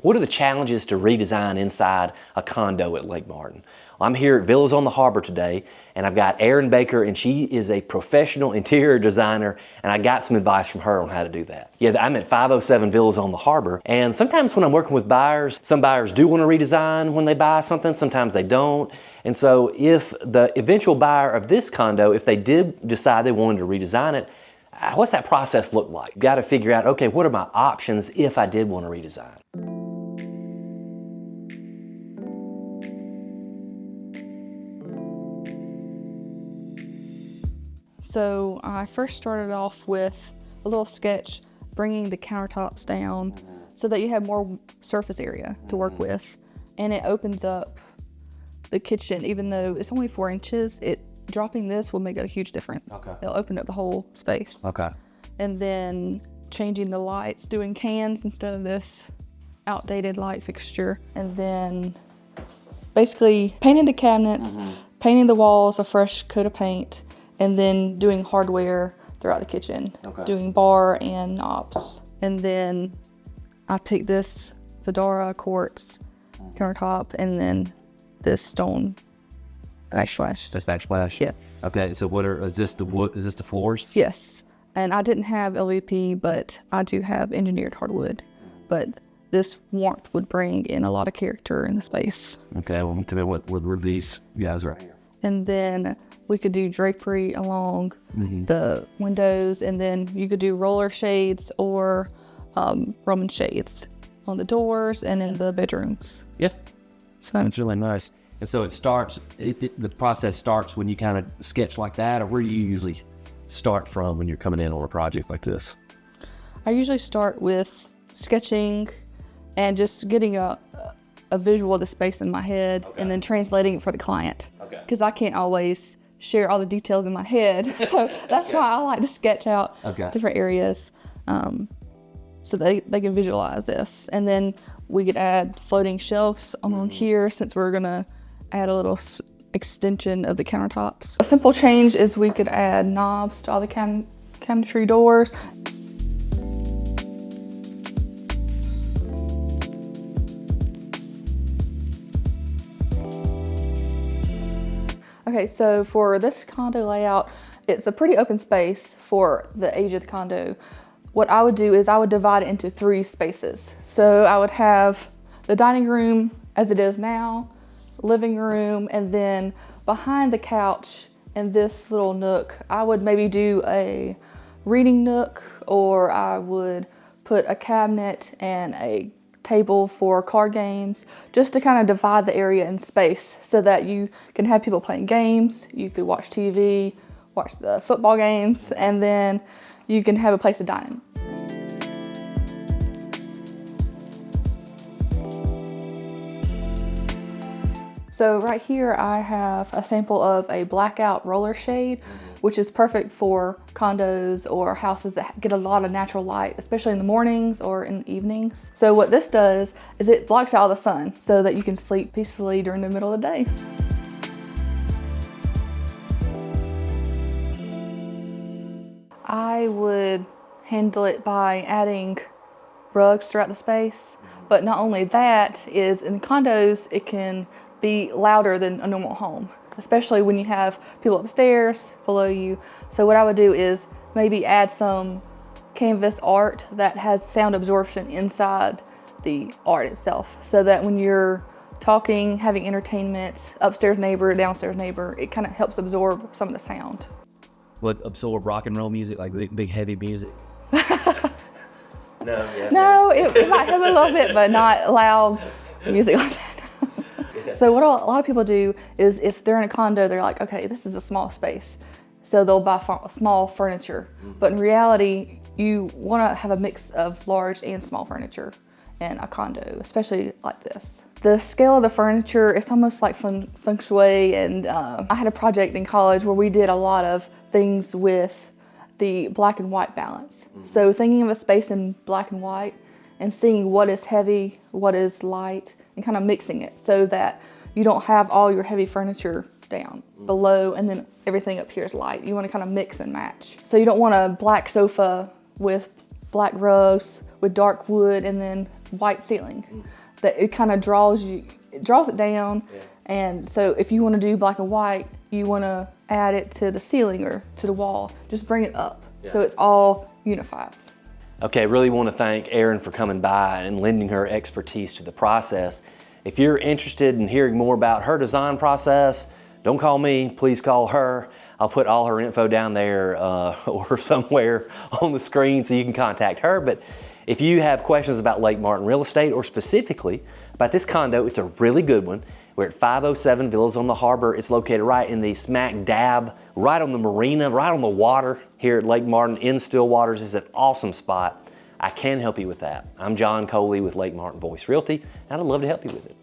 What are the challenges to redesign inside a condo at Lake Martin? I'm here at Villas on the Harbor today, and I've got Erin Baker, and she is a professional interior designer, and I got some advice from her on how to do that. Yeah, I'm at 507 Villas on the Harbor, and sometimes when I'm working with buyers, some buyers do want to redesign when they buy something, sometimes they don't. And so if the eventual buyer of this condo, if they did decide they wanted to redesign it, what's that process look like? You've got to figure out, okay, what are my options if I did want to redesign? So I first started off with a little sketch, bringing the countertops down so that you have more surface area to work with. And it opens up the kitchen, even though it's only 4 inches, dropping this will make a huge difference. Okay. It'll open up the whole space. Okay. And then changing the lights, doing cans instead of this outdated light fixture. And then basically painting the cabinets, painting the walls a fresh coat of paint, and then doing hardware throughout the kitchen, doing bar and knobs. And then I picked this Fedora quartz countertop, and then this stone backsplash. That's backsplash? Yes. Okay, so is this the wood? Is this the floors? Yes, and I didn't have LVP, but I do have engineered hardwood. But this warmth would bring in a lot of character in the space. Okay, well, tell me what were these guys right here? And then we could do drapery along the windows, and then you could do roller shades or Roman shades on the doors and in the bedrooms. Yeah, So it's really nice. And so the process starts when you kind of sketch like that, or where do you usually start from when you're coming in on a project like this? I usually start with sketching and just getting a visual of the space in my head, and then translating it for the client. Because I can't always share all the details in my head. So that's why I like to sketch out different areas so they can visualize this. And then we could add floating shelves along here, since we're gonna add a little extension of the countertops. A simple change is we could add knobs to all the cabinetry doors. Okay, so for this condo layout, it's a pretty open space for the age of the condo. What I would do is I would divide it into 3 spaces. So I would have the dining room as it is now, living room, and then behind the couch in this little nook, I would maybe do a reading nook, or I would put a cabinet and a table for card games, just to kind of divide the area in space so that you can have people playing games, you could watch TV, watch the football games, and then you can have a place to dine in. So right here I have a sample of a blackout roller shade, which is perfect for condos or houses that get a lot of natural light, especially in the mornings or in the evenings. So what this does is it blocks out the sun so that you can sleep peacefully during the middle of the day. I would handle it by adding rugs throughout the space. But not only that, is in condos, it can be louder than a normal home, especially when you have people upstairs, below you. So what I would do is maybe add some canvas art that has sound absorption inside the art itself, so that when you're talking, having entertainment, upstairs neighbor, downstairs neighbor, it kind of helps absorb some of the sound. What, absorb rock and roll music, like big heavy music? No, it might have a little bit, but not loud music like that. So what a lot of people do is, if they're in a condo, they're like, okay, this is a small space, so they'll buy small furniture. But in reality, you want to have a mix of large and small furniture in a condo, especially like this. The scale of the furniture, it's almost like feng shui. And I had a project in college where we did a lot of things with the black and white balance. So thinking of a space in black and white and seeing what is heavy, what is light, and kind of mixing it so that you don't have all your heavy furniture down below and then everything up here is light. You want to kind of mix and match. So you don't want a black sofa with black rugs with dark wood and then white ceiling that it kind of draws it down. And so if you want to do black and white, you want to add it to the ceiling or to the wall, just bring it up. So it's all unified. Okay, really want to thank Erin for coming by and lending her expertise to the process. If you're interested in hearing more about her design process, don't call me, please call her. I'll put all her info down there or somewhere on the screen so you can contact her. But if you have questions about Lake Martin real estate or specifically about this condo, it's a really good one. We're at 507 Villas on the Harbor. It's located right in the smack dab, right on the marina, right on the water here at Lake Martin in Stillwaters. It's an awesome spot. I can help you with that. I'm John Coley with Lake Martin Voice Realty, and I'd love to help you with it.